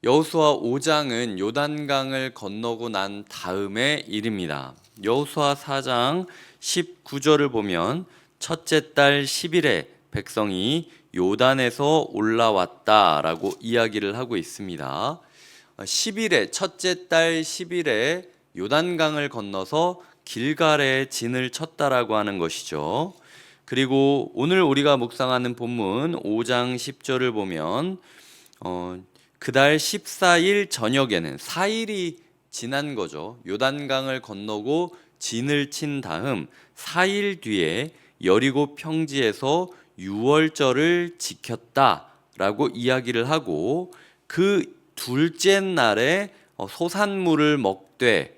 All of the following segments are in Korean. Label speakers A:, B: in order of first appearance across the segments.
A: 여호수아 5장은 요단강을 건너고 난 다음의 일입니다. 여호수아 4장 19절을 보면 첫째 달 10일에 백성이 요단에서 올라왔다라고 이야기를 하고 있습니다. 10일에 첫째 달 10일에 요단강을 건너서 길갈에 진을 쳤다라고 하는 것이죠. 그리고 오늘 우리가 묵상하는 본문 5장 10절을 보면 그달 14일 저녁에는 4일이 지난 거죠. 요단강을 건너고 진을 친 다음 4일 뒤에 여리고 평지에서 유월절을 지켰다라고 이야기를 하고 그 둘째 날에 소산물을 먹되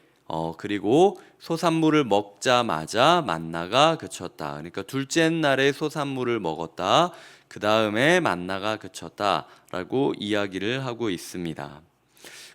A: 그리고 소산물을 먹자마자 만나가 그쳤다. 그러니까 둘째 날에 소산물을 먹었다. 그 다음에 만나가 그쳤다라고 이야기를 하고 있습니다.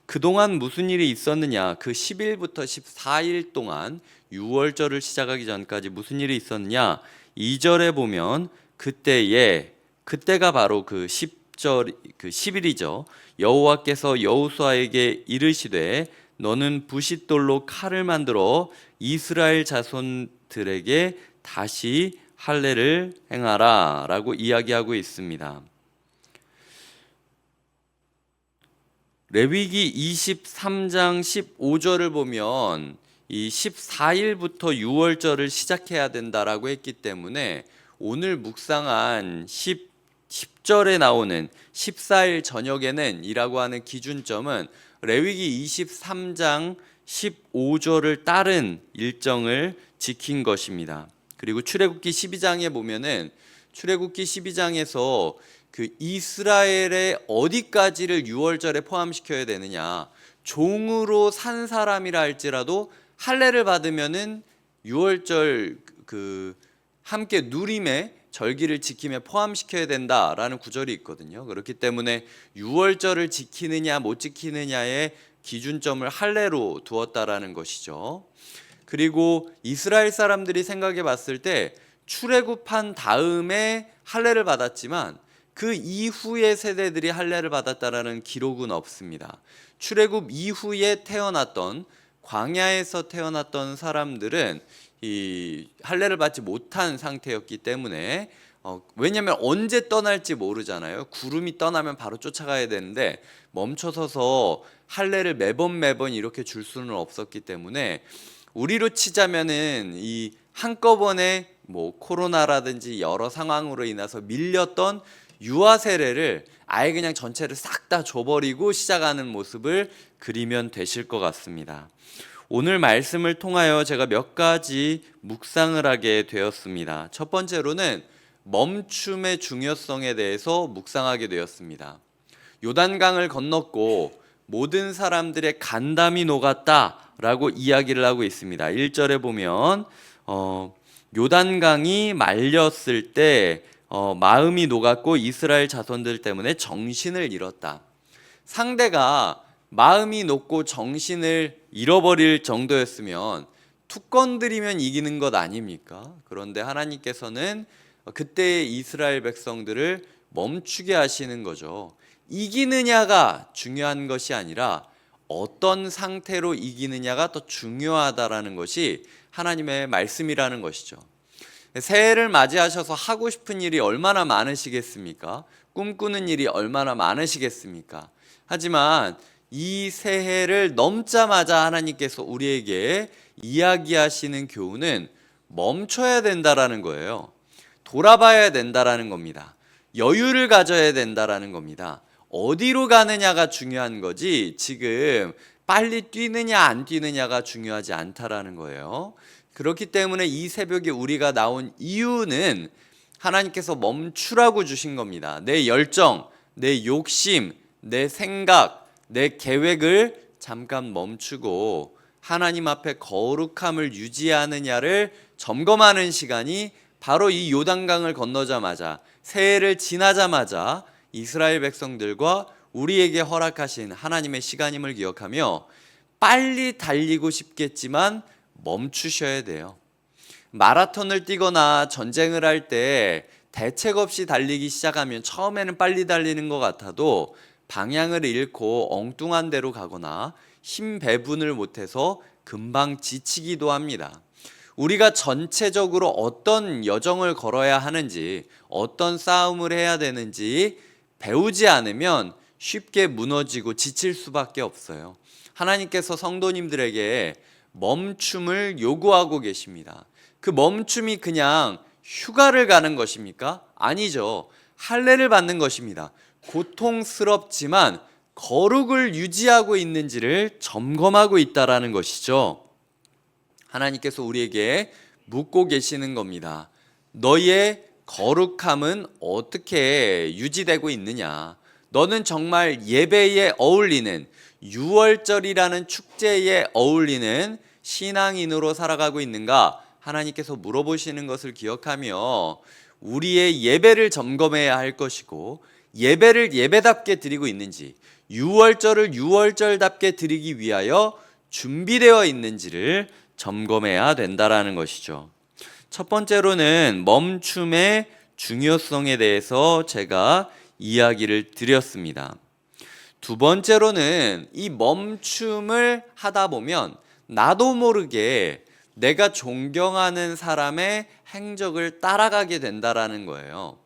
A: 그동안 무슨 일이 있었느냐? 그 10일부터 14일 동안 6월절을 시작하기 전까지 무슨 일이 있었느냐? 2절에 보면 그때가 바로 그 10절 그 10일이죠. 여호와께서 여호수아에게 이르시되 너는 부싯돌로 칼을 만들어 이스라엘 자손들에게 다시 할례를 행하라 라고 이야기하고 있습니다. 레위기 23장 15절을 보면 이 14일부터 6월절을 시작해야 된다라고 했기 때문에 오늘 묵상한 10절에 나오는 14일 저녁에는 이라고 하는 기준점은 레위기 23장 15절을 따른 일정을 지킨 것입니다. 그리고 출애굽기 12장에 보면은 출애굽기 12장에서 그 이스라엘의 어디까지를 유월절에 포함시켜야 되느냐, 종으로 산 사람이라 할지라도 할례를 받으면은 유월절 그 함께 누림의 절기를 지키며 포함시켜야 된다라는 구절이 있거든요. 그렇기 때문에 유월절을 지키느냐 못 지키느냐의 기준점을 할례로 두었다라는 것이죠. 그리고 이스라엘 사람들이 생각해 봤을 때 출애굽한 다음에 할례를 받았지만 그 이후의 세대들이 할례를 받았다라는 기록은 없습니다. 출애굽 이후에 태어났던 광야에서 태어났던 사람들은 이 할례를 받지 못한 상태였기 때문에 왜냐하면 언제 떠날지 모르잖아요. 구름이 떠나면 바로 쫓아가야 되는데 멈춰서서 할례를 매번 이렇게 줄 수는 없었기 때문에 우리로 치자면은 이 한꺼번에 뭐 코로나라든지 여러 상황으로 인해서 밀렸던 유아 세례를 아예 그냥 전체를 싹 다 줘버리고 시작하는 모습을 그리면 되실 것 같습니다. 오늘 말씀을 통하여 제가 몇 가지 묵상을 하게 되었습니다. 첫 번째로는 멈춤의 중요성에 대해서 묵상하게 되었습니다. 요단강을 건넜고 모든 사람들의 간담이 녹았다라고 이야기를 하고 있습니다. 1절에 보면 요단강이 말렸을 때 마음이 녹았고 이스라엘 자손들 때문에 정신을 잃었다. 상대가 마음이 녹고 정신을 잃어버릴 정도였으면 툭 건드리면 이기는 것 아닙니까? 그런데 하나님께서는 그때 이스라엘 백성들을 멈추게 하시는 거죠. 이기느냐가 중요한 것이 아니라 어떤 상태로 이기느냐가 더 중요하다라는 것이 하나님의 말씀이라는 것이죠. 새해를 맞이하셔서 하고 싶은 일이 얼마나 많으시겠습니까? 꿈꾸는 일이 얼마나 많으시겠습니까? 하지만 이 새해를 넘자마자 하나님께서 우리에게 이야기하시는 교훈은 멈춰야 된다라는 거예요. 돌아봐야 된다라는 겁니다. 여유를 가져야 된다라는 겁니다. 어디로 가느냐가 중요한 거지 지금 빨리 뛰느냐 안 뛰느냐가 중요하지 않다라는 거예요. 그렇기 때문에 이 새벽에 우리가 나온 이유는 하나님께서 멈추라고 주신 겁니다. 내 열정, 내 욕심, 내 생각, 내 계획을 잠깐 멈추고 하나님 앞에 거룩함을 유지하느냐를 점검하는 시간이 바로 이 요단강을 건너자마자 새해를 지나자마자 이스라엘 백성들과 우리에게 허락하신 하나님의 시간임을 기억하며 빨리 달리고 싶겠지만 멈추셔야 돼요. 마라톤을 뛰거나 전쟁을 할 때 대책 없이 달리기 시작하면 처음에는 빨리 달리는 것 같아도 방향을 잃고 엉뚱한 데로 가거나 힘 배분을 못해서 금방 지치기도 합니다. 우리가 전체적으로 어떤 여정을 걸어야 하는지, 어떤 싸움을 해야 되는지 배우지 않으면 쉽게 무너지고 지칠 수밖에 없어요. 하나님께서 성도님들에게 멈춤을 요구하고 계십니다. 그 멈춤이 그냥 휴가를 가는 것입니까? 아니죠. 할례를 받는 것입니다. 고통스럽지만 거룩을 유지하고 있는지를 점검하고 있다라는 것이죠. 하나님께서 우리에게 묻고 계시는 겁니다. 너희의 거룩함은 어떻게 유지되고 있느냐? 너는 정말 예배에 어울리는, 유월절이라는 축제에 어울리는 신앙인으로 살아가고 있는가? 하나님께서 물어보시는 것을 기억하며 우리의 예배를 점검해야 할 것이고, 예배를 예배답게 드리고 있는지, 유월절을 유월절답게 드리기 위하여 준비되어 있는지를 점검해야 된다라는 것이죠. 첫 번째로는 멈춤의 중요성에 대해서 제가 이야기를 드렸습니다. 두 번째로는 이 멈춤을 하다 보면 나도 모르게 내가 존경하는 사람의 행적을 따라가게 된다라는 거예요.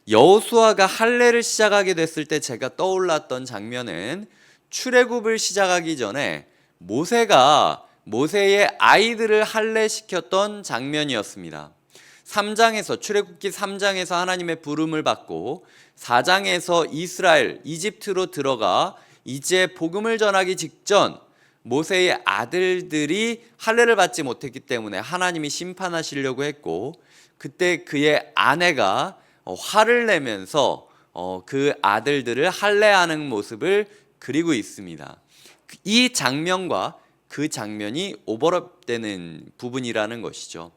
A: 여호수아가 할례를 시작하게 됐을 때 제가 떠올랐던 장면은 출애굽을 시작하기 전에 모세의 아이들을 할례시켰던 장면이었습니다. 3장에서 출애굽기 3장에서 하나님의 부름을 받고 4장에서 이집트로 들어가 이제 복음을 전하기 직전 모세의 아들들이 할례를 받지 못했기 때문에 하나님이 심판하시려고 했고, 그때 그의 아내가 화를 내면서 그 아들들을 할례하는 모습을 그리고 있습니다. 이 장면과 그 장면이 오버랩되는 부분이라는 것이죠.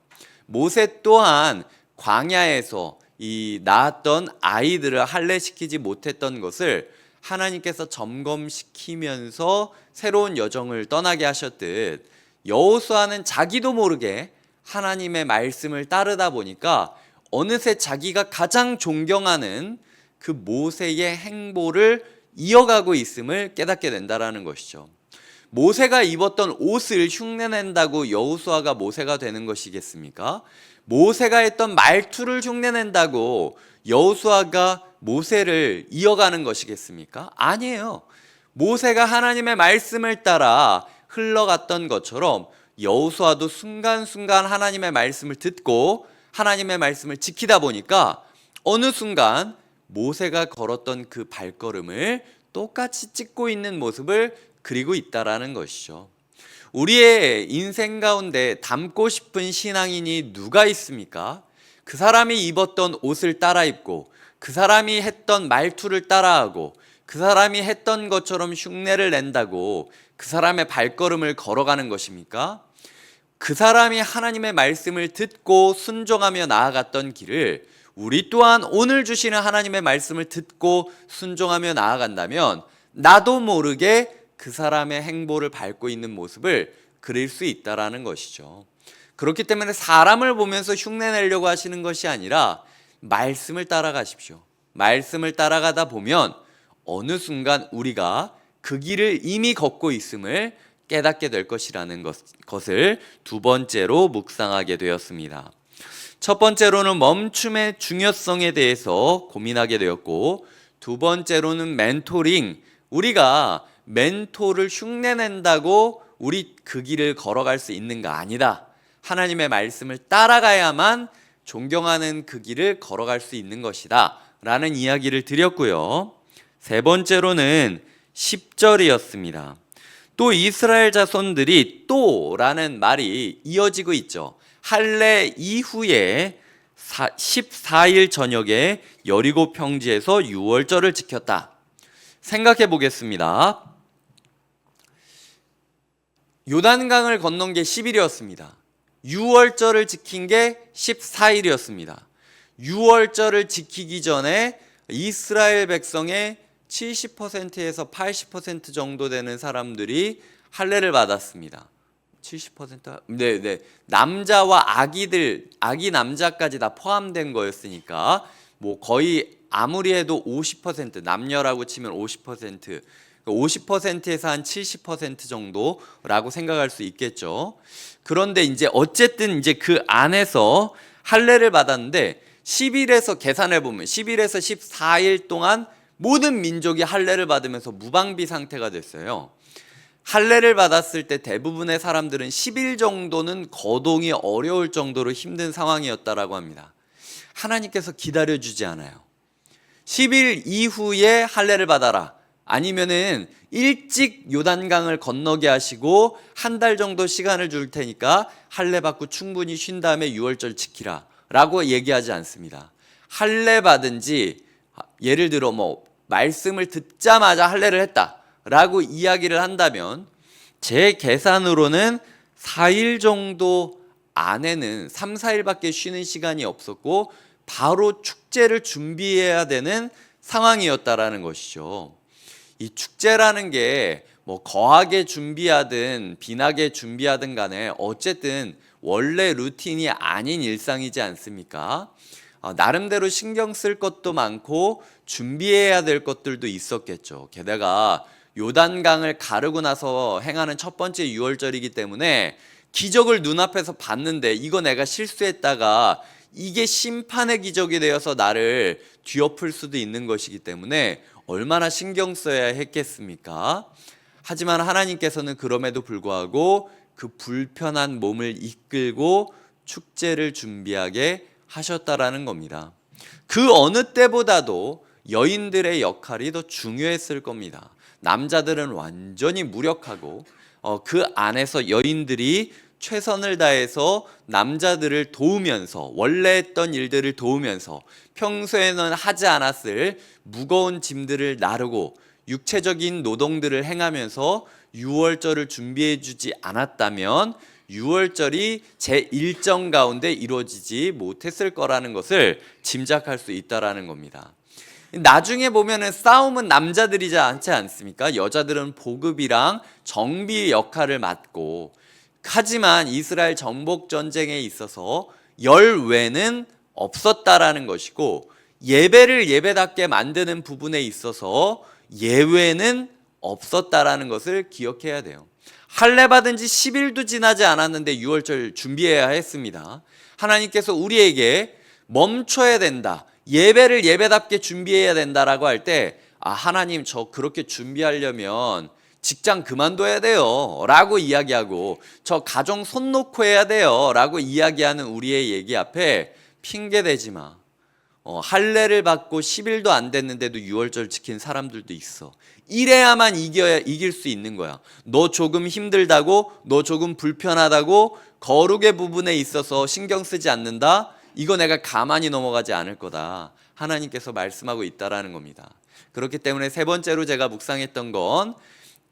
A: 모세 또한 광야에서 이 낳았던 아이들을 할례시키지 못했던 것을 하나님께서 점검시키면서 새로운 여정을 떠나게 하셨듯, 여호수아는 자기도 모르게 하나님의 말씀을 따르다 보니까 어느새 자기가 가장 존경하는 그 모세의 행보를 이어가고 있음을 깨닫게 된다라는 것이죠. 모세가 입었던 옷을 흉내낸다고 여호수아가 모세가 되는 것이겠습니까? 모세가 했던 말투를 흉내낸다고 여호수아가 모세를 이어가는 것이겠습니까? 아니에요. 모세가 하나님의 말씀을 따라 흘러갔던 것처럼 여호수아도 순간순간 하나님의 말씀을 듣고 하나님의 말씀을 지키다 보니까 어느 순간 모세가 걸었던 그 발걸음을 똑같이 찍고 있는 모습을 그리고 있다라는 것이죠. 우리의 인생 가운데 닮고 싶은 신앙인이 누가 있습니까? 그 사람이 입었던 옷을 따라 입고, 그 사람이 했던 말투를 따라하고, 그 사람이 했던 것처럼 흉내를 낸다고 그 사람의 발걸음을 걸어가는 것입니까? 그 사람이 하나님의 말씀을 듣고 순종하며 나아갔던 길을 우리 또한 오늘 주시는 하나님의 말씀을 듣고 순종하며 나아간다면 나도 모르게 그 사람의 행보를 밟고 있는 모습을 그릴 수 있다라는 것이죠. 그렇기 때문에 사람을 보면서 흉내내려고 하시는 것이 아니라 말씀을 따라가십시오. 말씀을 따라가다 보면 어느 순간 우리가 그 길을 이미 걷고 있음을 깨닫게 될 것이라는 것을 두 번째로 묵상하게 되었습니다. 첫 번째로는 멈춤의 중요성에 대해서 고민하게 되었고, 두 번째로는 멘토링, 우리가 멘토를 흉내낸다고 우리 그 길을 걸어갈 수 있는가? 아니다. 하나님의 말씀을 따라가야만 존경하는 그 길을 걸어갈 수 있는 것이다 라는 이야기를 드렸고요. 세 번째로는 10절이었습니다. 또 이스라엘 자손들이 또라는 말이 이어지고 있죠. 할례 이후에 14일 저녁에 여리고 평지에서 유월절을 지켰다. 생각해 보겠습니다. 요단강을 건넌 게 10일이었습니다. 유월절을 지킨 게 14일이었습니다. 유월절을 지키기 전에 이스라엘 백성의 70%에서 80% 정도 되는 사람들이 할례를 받았습니다. 70%? 네. 남자와 아기 남자까지 다 포함된 거였으니까 뭐 거의 아무리 해도 50%, 남녀라고 치면 50%, 50%에서 한 70% 정도라고 생각할 수 있겠죠. 그런데 이제 어쨌든 이제 그 안에서 할례를 받았는데 10일에서 계산해 보면 10일에서 14일 동안 모든 민족이 할례를 받으면서 무방비 상태가 됐어요. 할례를 받았을 때 대부분의 사람들은 10일 정도는 거동이 어려울 정도로 힘든 상황이었다라고 합니다. 하나님께서 기다려주지 않아요. 10일 이후에 할례를 받아라. 아니면은 일찍 요단강을 건너게 하시고 한 달 정도 시간을 줄 테니까 할례 받고 충분히 쉰 다음에 유월절 지키라 라고 얘기하지 않습니다. 할례 받은 지 예를 들어 뭐 말씀을 듣자마자 할례를 했다 라고 이야기를 한다면 제 계산으로는 4일 정도 안에는 3, 4일밖에 쉬는 시간이 없었고 바로 축제를 준비해야 되는 상황이었다라는 것이죠. 이 축제라는 게 뭐 거하게 준비하든 빈하게 준비하든 간에 어쨌든 원래 루틴이 아닌 일상이지 않습니까? 나름대로 신경 쓸 것도 많고 준비해야 될 것들도 있었겠죠. 게다가 요단강을 가르고 나서 행하는 첫 번째 유월절이기 때문에 기적을 눈앞에서 봤는데 이거 내가 실수했다가 이게 심판의 기적이 되어서 나를 뒤엎을 수도 있는 것이기 때문에 얼마나 신경 써야 했겠습니까? 하지만 하나님께서는 그럼에도 불구하고 그 불편한 몸을 이끌고 축제를 준비하게 하셨다라는 겁니다. 그 어느 때보다도 여인들의 역할이 더 중요했을 겁니다. 남자들은 완전히 무력하고 그 안에서 여인들이 최선을 다해서 남자들을 도우면서 원래 했던 일들을 도우면서 평소에는 하지 않았을 무거운 짐들을 나르고 육체적인 노동들을 행하면서 유월절을 준비해 주지 않았다면 유월절이 제 일정 가운데 이루어지지 못했을 거라는 것을 짐작할 수 있다라는 겁니다. 나중에 보면은 싸움은 남자들이지 않지 않습니까? 여자들은 보급이랑 정비 역할을 맡고 하지만 이스라엘 정복 전쟁에 있어서 열외는 없었다라는 것이고 예배를 예배답게 만드는 부분에 있어서 예외는 없었다라는 것을 기억해야 돼요. 할례 받은 지 10일도 지나지 않았는데 유월절 준비해야 했습니다. 하나님께서 우리에게 멈춰야 된다. 예배를 예배답게 준비해야 된다라고 할 때 하나님 저 그렇게 준비하려면 직장 그만둬야 돼요 라고 이야기하고 저 가정 손 놓고 해야 돼요 라고 이야기하는 우리의 얘기 앞에 핑계대지 마. 할례를 받고 10일도 안 됐는데도 유월절 지킨 사람들도 있어. 이래야만 이길 수 있는 거야. 너 조금 힘들다고, 너 조금 불편하다고 거룩의 부분에 있어서 신경 쓰지 않는다? 이거 내가 가만히 넘어가지 않을 거다. 하나님께서 말씀하고 있다라는 겁니다. 그렇기 때문에 세 번째로 제가 묵상했던 건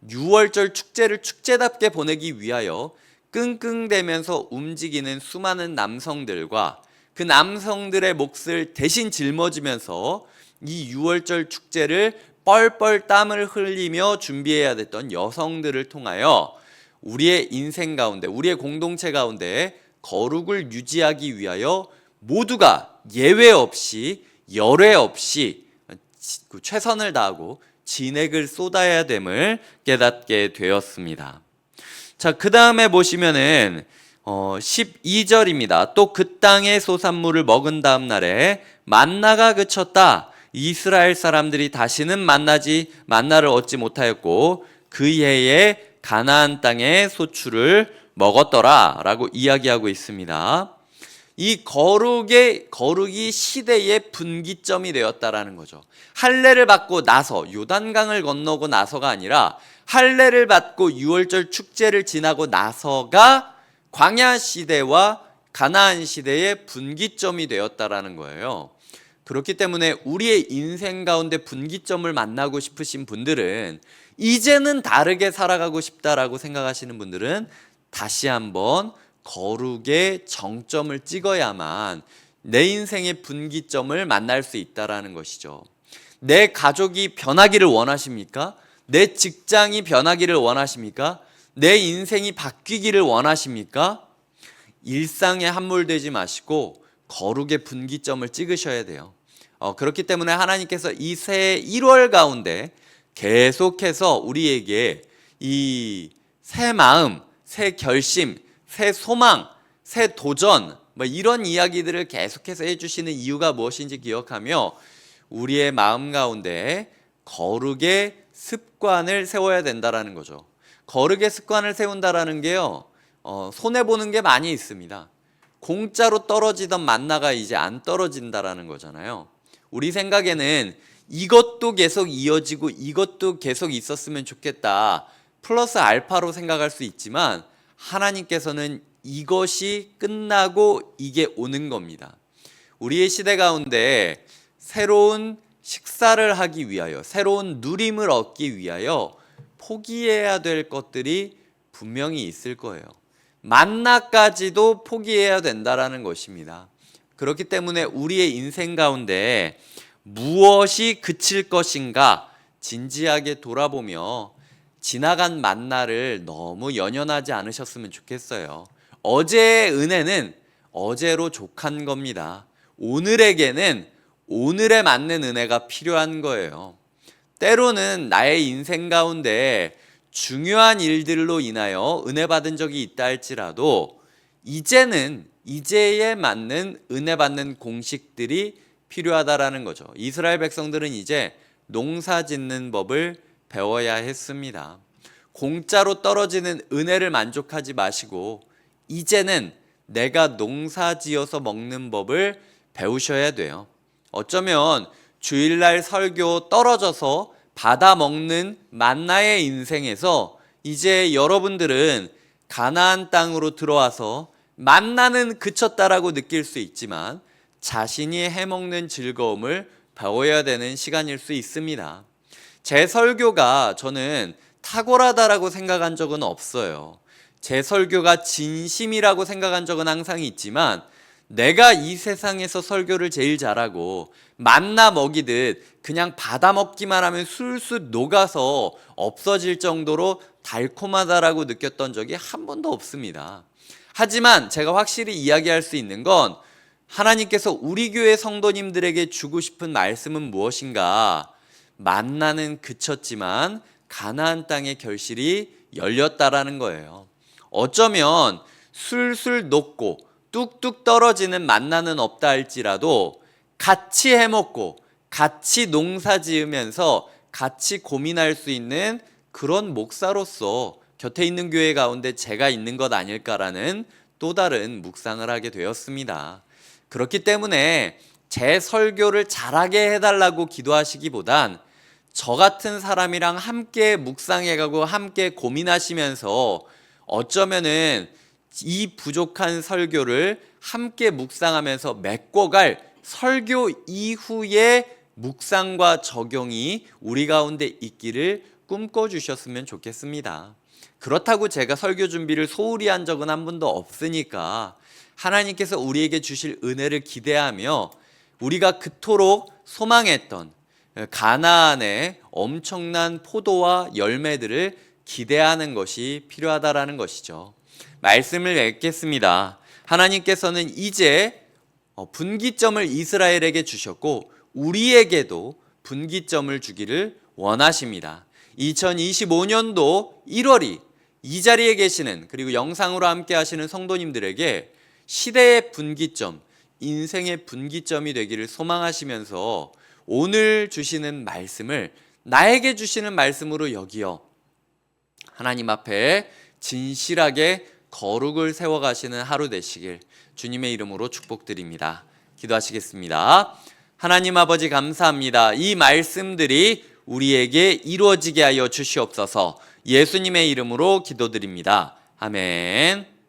A: 유월절 축제를 축제답게 보내기 위하여 끙끙대면서 움직이는 수많은 남성들과 그 남성들의 몫을 대신 짊어지면서 이 유월절 축제를 뻘뻘 땀을 흘리며 준비해야 됐던 여성들을 통하여 우리의 인생 가운데, 우리의 공동체 가운데 거룩을 유지하기 위하여 모두가 예외 없이 열외 없이 최선을 다하고 진액을 쏟아야 됨을 깨닫게 되었습니다. 자, 그 다음에 보시면은 12절입니다. 또 그 땅의 소산물을 먹은 다음 날에 만나가 그쳤다. 이스라엘 사람들이 다시는 만나를 얻지 못하였고 그 해에 가나안 땅의 소출을 먹었더라 라고 이야기하고 있습니다. 이 거룩이 시대의 분기점이 되었다라는 거죠. 할례를 받고 나서 요단강을 건너고 나서가 아니라 할례를 받고 유월절 축제를 지나고 나서가 광야 시대와 가나안 시대의 분기점이 되었다라는 거예요. 그렇기 때문에 우리의 인생 가운데 분기점을 만나고 싶으신 분들은 이제는 다르게 살아가고 싶다라고 생각하시는 분들은 다시 한번 거룩의 정점을 찍어야만 내 인생의 분기점을 만날 수 있다라는 것이죠. 내 가족이 변하기를 원하십니까? 내 직장이 변하기를 원하십니까? 내 인생이 바뀌기를 원하십니까? 일상에 함몰되지 마시고 거룩의 분기점을 찍으셔야 돼요. 그렇기 때문에 하나님께서 이 새해 1월 가운데 계속해서 우리에게 이 새 마음, 새 결심, 새 소망, 새 도전 이런 이야기들을 계속해서 해주시는 이유가 무엇인지 기억하며 우리의 마음 가운데 거룩의 습관을 세워야 된다라는 거죠. 거룩의 습관을 세운다라는 게요, 손해보는 게 많이 있습니다. 공짜로 떨어지던 만나가 이제 안 떨어진다라는 거잖아요. 우리 생각에는 이것도 계속 이어지고 이것도 계속 있었으면 좋겠다, 플러스 알파로 생각할 수 있지만 하나님께서는 이것이 끝나고 이게 오는 겁니다. 우리의 시대 가운데 새로운 식사를 하기 위하여, 새로운 누림을 얻기 위하여 포기해야 될 것들이 분명히 있을 거예요. 만나까지도 포기해야 된다라는 것입니다. 그렇기 때문에 우리의 인생 가운데 무엇이 그칠 것인가 진지하게 돌아보며 지나간 만나를 너무 연연하지 않으셨으면 좋겠어요. 어제의 은혜는 어제로 족한 겁니다. 오늘에게는 오늘에 맞는 은혜가 필요한 거예요. 때로는 나의 인생 가운데 중요한 일들로 인하여 은혜 받은 적이 있다 할지라도 이제는 이제에 맞는 은혜 받는 공식들이 필요하다라는 거죠. 이스라엘 백성들은 이제 농사 짓는 법을 배워야 했습니다. 공짜로 떨어지는 은혜를 만족하지 마시고 이제는 내가 농사 지어서 먹는 법을 배우셔야 돼요. 어쩌면 주일날 설교 떨어져서 받아 먹는 만나의 인생에서 이제 여러분들은 가나안 땅으로 들어와서 만나는 그쳤다라고 느낄 수 있지만 자신이 해먹는 즐거움을 배워야 되는 시간일 수 있습니다. 제 설교가 저는 탁월하다라고 생각한 적은 없어요. 제 설교가 진심이라고 생각한 적은 항상 있지만 내가 이 세상에서 설교를 제일 잘하고 만나 먹이듯 그냥 받아 먹기만 하면 술술 녹아서 없어질 정도로 달콤하다라고 느꼈던 적이 한 번도 없습니다. 하지만 제가 확실히 이야기할 수 있는 건 하나님께서 우리 교회 성도님들에게 주고 싶은 말씀은 무엇인가? 만나는 그쳤지만 가나안 땅의 결실이 열렸다라는 거예요. 어쩌면 술술 녹고 뚝뚝 떨어지는 만나는 없다 할지라도 같이 해먹고 같이 농사 지으면서 같이 고민할 수 있는 그런 목사로서 곁에 있는 교회 가운데 제가 있는 것 아닐까라는 또 다른 묵상을 하게 되었습니다. 그렇기 때문에 제 설교를 잘하게 해달라고 기도하시기보단 저 같은 사람이랑 함께 묵상해가고 함께 고민하시면서 어쩌면은 이 부족한 설교를 함께 묵상하면서 메꿔갈 설교 이후의 묵상과 적용이 우리 가운데 있기를 꿈꿔주셨으면 좋겠습니다. 그렇다고 제가 설교 준비를 소홀히 한 적은 한 번도 없으니까 하나님께서 우리에게 주실 은혜를 기대하며 우리가 그토록 소망했던 가나안의 엄청난 포도와 열매들을 기대하는 것이 필요하다라는 것이죠. 말씀을 맺겠습니다. 하나님께서는 이제 분기점을 이스라엘에게 주셨고 우리에게도 분기점을 주기를 원하십니다. 2025년도 1월이 이 자리에 계시는 그리고 영상으로 함께 하시는 성도님들에게 시대의 분기점, 인생의 분기점이 되기를 소망하시면서 오늘 주시는 말씀을 나에게 주시는 말씀으로 여기어 하나님 앞에 진실하게 거룩을 세워가시는 하루 되시길 주님의 이름으로 축복드립니다. 기도하시겠습니다. 하나님 아버지 감사합니다. 이 말씀들이 우리에게 이루어지게 하여 주시옵소서. 예수님의 이름으로 기도드립니다. 아멘.